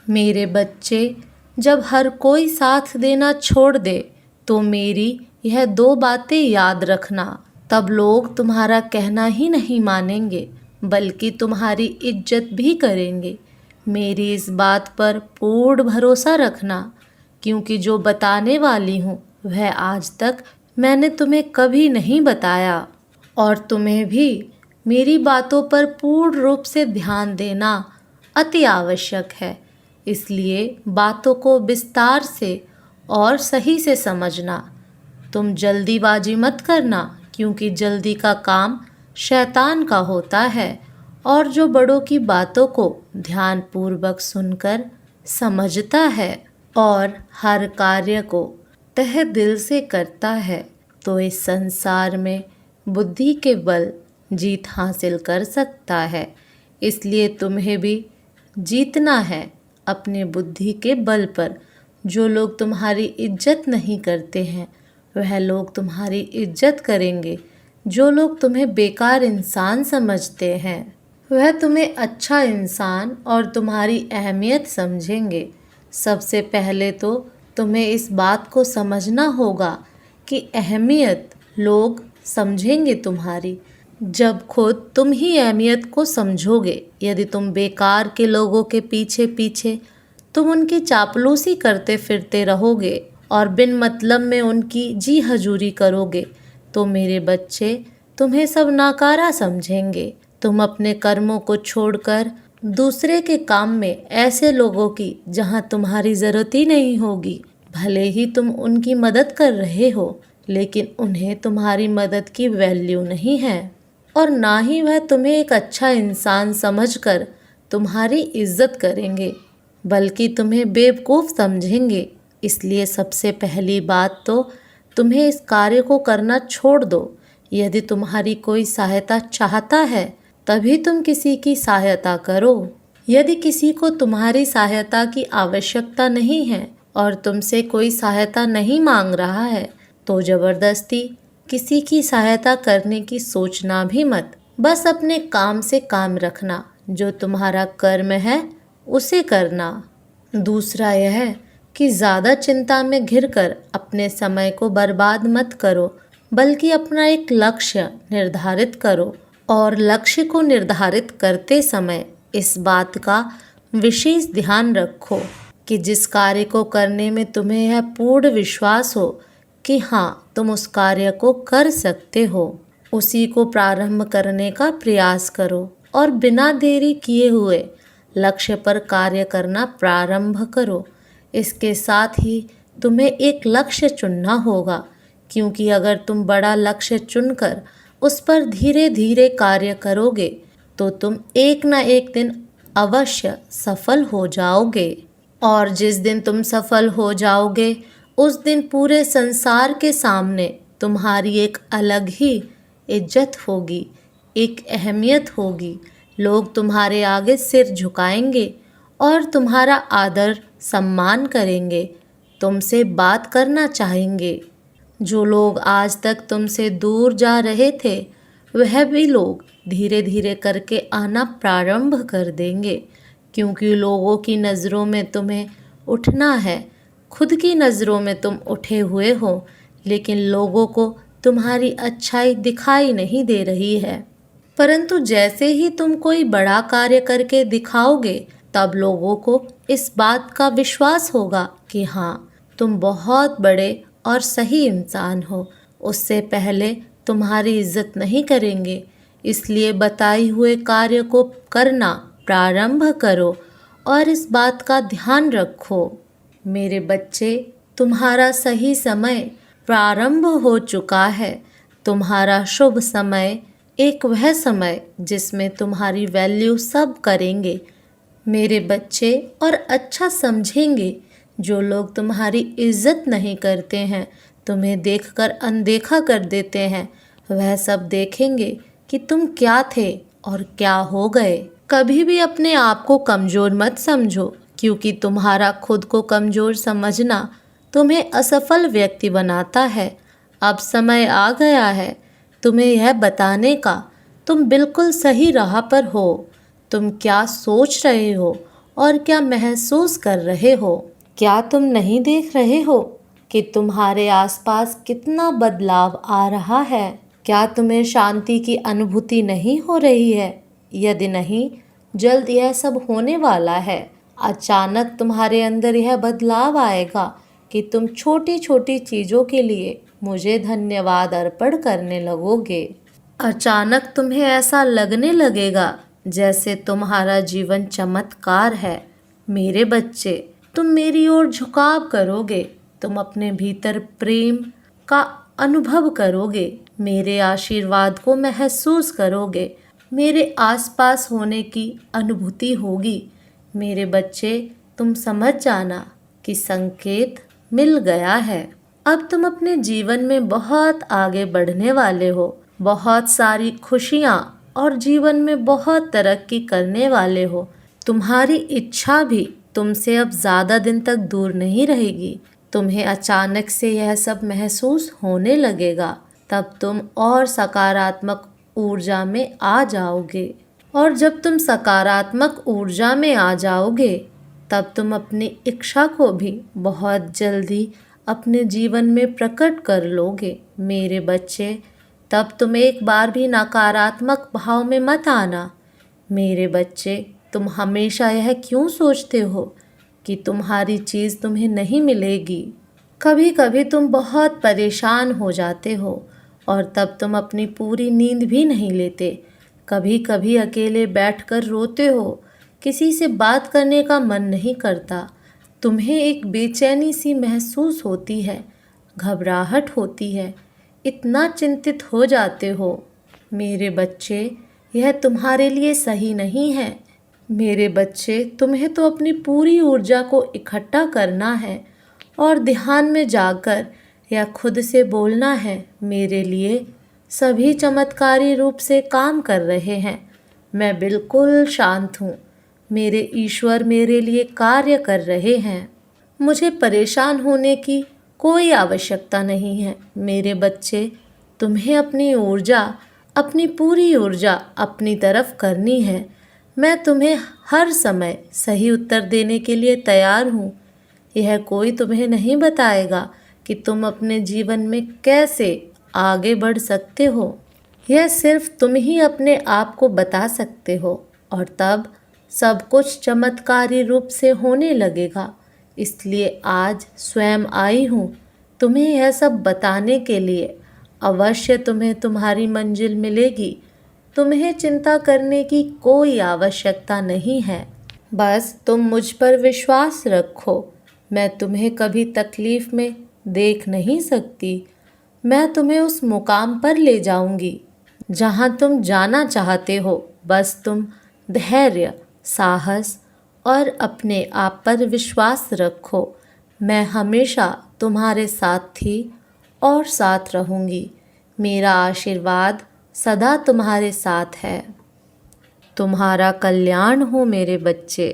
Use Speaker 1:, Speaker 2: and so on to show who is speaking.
Speaker 1: मेरे बच्चे, जब हर कोई साथ देना छोड़ दे तो मेरी यह दो बातें याद रखना। तब लोग तुम्हारा कहना ही नहीं मानेंगे बल्कि तुम्हारी इज्जत भी करेंगे। मेरी इस बात पर पूर्ण भरोसा रखना, क्योंकि जो बताने वाली हूँ वह आज तक मैंने तुम्हें कभी नहीं बताया। और तुम्हें भी मेरी बातों पर पूर्ण रूप से ध्यान देना अति आवश्यक है। इसलिए बातों को विस्तार से और सही से समझना। तुम जल्दीबाजी मत करना, क्योंकि जल्दी का काम शैतान का होता है, और जो बड़ों की बातों को ध्यानपूर्वक सुनकर समझता है और हर कार्य को तहे दिल से करता है तो इस संसार में बुद्धि के बल जीत हासिल कर सकता है। इसलिए तुम्हें भी जीतना है अपने बुद्धि के बल पर। जो लोग तुम्हारी इज्जत नहीं करते हैं वह लोग तुम्हारी इज्जत करेंगे। जो लोग तुम्हें बेकार इंसान समझते हैं वह तुम्हें अच्छा इंसान और तुम्हारी अहमियत समझेंगे। सबसे पहले तो तुम्हें इस बात को समझना होगा कि अहमियत लोग समझेंगे तुम्हारी जब खुद तुम ही अहमियत को समझोगे। यदि तुम बेकार के लोगों के पीछे पीछे तुम उनकी चापलूसी करते फिरते रहोगे और बिन मतलब में उनकी जी हजूरी करोगे तो मेरे बच्चे तुम्हें सब नाकारा समझेंगे। तुम अपने कर्मों को छोड़कर दूसरे के काम में ऐसे लोगों की जहां तुम्हारी ज़रूरत ही नहीं होगी, भले ही तुम उनकी मदद कर रहे हो, लेकिन उन्हें तुम्हारी मदद की वैल्यू नहीं है और ना ही वह तुम्हें एक अच्छा इंसान समझकर तुम्हारी इज्जत करेंगे, बल्कि तुम्हें बेवकूफ़ समझेंगे। इसलिए सबसे पहली बात तो तुम्हें इस कार्य को करना छोड़ दो। यदि तुम्हारी कोई सहायता चाहता है तभी तुम किसी की सहायता करो। यदि किसी को तुम्हारी सहायता की आवश्यकता नहीं है और तुमसे कोई सहायता नहीं मांग रहा है तो ज़बरदस्ती किसी की सहायता करने की सोचना भी मत। बस अपने काम से काम रखना, जो तुम्हारा कर्म है उसे करना। दूसरा यह है कि ज़्यादा चिंता में घिरकर अपने समय को बर्बाद मत करो, बल्कि अपना एक लक्ष्य निर्धारित करो और लक्ष्य को निर्धारित करते समय इस बात का विशेष ध्यान रखो कि जिस कार्य को करने में तुम्हें यह पूर्ण विश्वास हो कि हाँ तुम उस कार्य को कर सकते हो, उसी को प्रारंभ करने का प्रयास करो और बिना देरी किए हुए लक्ष्य पर कार्य करना प्रारंभ करो। इसके साथ ही तुम्हें एक लक्ष्य चुनना होगा, क्योंकि अगर तुम बड़ा लक्ष्य चुनकर उस पर धीरे धीरे कार्य करोगे तो तुम एक न एक दिन अवश्य सफल हो जाओगे। और जिस दिन तुम सफल हो जाओगे उस दिन पूरे संसार के सामने तुम्हारी एक अलग ही इज्जत होगी, एक अहमियत होगी। लोग तुम्हारे आगे सिर झुकाएंगे और तुम्हारा आदर सम्मान करेंगे, तुमसे बात करना चाहेंगे। जो लोग आज तक तुमसे दूर जा रहे थे वह भी लोग धीरे धीरे करके आना प्रारंभ कर देंगे, क्योंकि लोगों की नज़रों में तुम्हें उठना है। खुद की नज़रों में तुम उठे हुए हो, लेकिन लोगों को तुम्हारी अच्छाई दिखाई नहीं दे रही है। परंतु जैसे ही तुम कोई बड़ा कार्य करके दिखाओगे तब लोगों को इस बात का विश्वास होगा कि हाँ तुम बहुत बड़े और सही इंसान हो। उससे पहले तुम्हारी इज्जत नहीं करेंगे। इसलिए बताए हुए कार्य को करना प्रारंभ करो और इस बात का ध्यान रखो। मेरे बच्चे, तुम्हारा सही समय प्रारंभ हो चुका है। तुम्हारा शुभ समय एक वह समय जिसमें तुम्हारी वैल्यू सब करेंगे मेरे बच्चे, और अच्छा समझेंगे। जो लोग तुम्हारी इज्जत नहीं करते हैं, तुम्हें देखकर अनदेखा कर देते हैं, वह सब देखेंगे कि तुम क्या थे और क्या हो गए। कभी भी अपने आप को कमज़ोर मत समझो, क्योंकि तुम्हारा खुद को कमज़ोर समझना तुम्हें असफल व्यक्ति बनाता है। अब समय आ गया है तुम्हें यह बताने का तुम बिल्कुल सही राह पर हो। तुम क्या सोच रहे हो और क्या महसूस कर रहे हो? क्या तुम नहीं देख रहे हो कि तुम्हारे आसपास कितना बदलाव आ रहा है? क्या तुम्हें शांति की अनुभूति नहीं हो रही है? यदि नहीं, जल्द यह सब होने वाला है। अचानक तुम्हारे अंदर यह बदलाव आएगा कि तुम छोटी छोटी चीज़ों के लिए मुझे धन्यवाद अर्पण करने लगोगे। अचानक तुम्हें ऐसा लगने लगेगा जैसे तुम्हारा जीवन चमत्कार है। मेरे बच्चे, तुम मेरी ओर झुकाव करोगे, तुम अपने भीतर प्रेम का अनुभव करोगे, मेरे आशीर्वाद को महसूस करोगे, मेरे आसपास होने की अनुभूति होगी। मेरे बच्चे, तुम समझ जाना कि संकेत मिल गया है। अब तुम अपने जीवन में बहुत आगे बढ़ने वाले हो, बहुत सारी खुशियाँ और जीवन में बहुत तरक्की करने वाले हो। तुम्हारी इच्छा भी तुमसे अब ज़्यादा दिन तक दूर नहीं रहेगी। तुम्हें अचानक से यह सब महसूस होने लगेगा, तब तुम और सकारात्मक ऊर्जा में आ जाओगे। और जब तुम सकारात्मक ऊर्जा में आ जाओगे, तब तुम अपनी इच्छा को भी बहुत जल्दी अपने जीवन में प्रकट कर लोगे। मेरे बच्चे, तब तुम एक बार भी नकारात्मक भाव में मत आना। मेरे बच्चे, तुम हमेशा यह क्यों सोचते हो कि तुम्हारी चीज़ तुम्हें नहीं मिलेगी? कभी कभी तुम बहुत परेशान हो जाते हो और तब तुम अपनी पूरी नींद भी नहीं लेते। कभी कभी अकेले बैठकर रोते हो, किसी से बात करने का मन नहीं करता। तुम्हें एक बेचैनी सी महसूस होती है, घबराहट होती है, इतना चिंतित हो जाते हो। मेरे बच्चे, यह तुम्हारे लिए सही नहीं है। मेरे बच्चे, तुम्हें तो अपनी पूरी ऊर्जा को इकट्ठा करना है और ध्यान में जाकर या खुद से बोलना है, मेरे लिए सभी चमत्कारी रूप से काम कर रहे हैं। मैं बिल्कुल शांत हूँ। मेरे ईश्वर मेरे लिए कार्य कर रहे हैं। मुझे परेशान होने की कोई आवश्यकता नहीं है। मेरे बच्चे, तुम्हें अपनी ऊर्जा, अपनी पूरी ऊर्जा अपनी तरफ करनी है। मैं तुम्हें हर समय सही उत्तर देने के लिए तैयार हूँ। यह कोई तुम्हें नहीं बताएगा कि तुम अपने जीवन में कैसे आगे बढ़ सकते हो। यह सिर्फ तुम ही अपने आप को बता सकते हो और तब सब कुछ चमत्कारी रूप से होने लगेगा। इसलिए आज स्वयं आई हूँ तुम्हें यह सब बताने के लिए। अवश्य तुम्हें तुम्हारी मंजिल मिलेगी। तुम्हें चिंता करने की कोई आवश्यकता नहीं है। बस तुम मुझ पर विश्वास रखो। मैं तुम्हें कभी तकलीफ में देख नहीं सकती। मैं तुम्हें उस मुकाम पर ले जाऊंगी जहां तुम जाना चाहते हो। बस तुम धैर्य, साहस और अपने आप पर विश्वास रखो। मैं हमेशा तुम्हारे साथ थी और साथ रहूंगी। मेरा आशीर्वाद सदा तुम्हारे साथ है। तुम्हारा कल्याण हो मेरे बच्चे।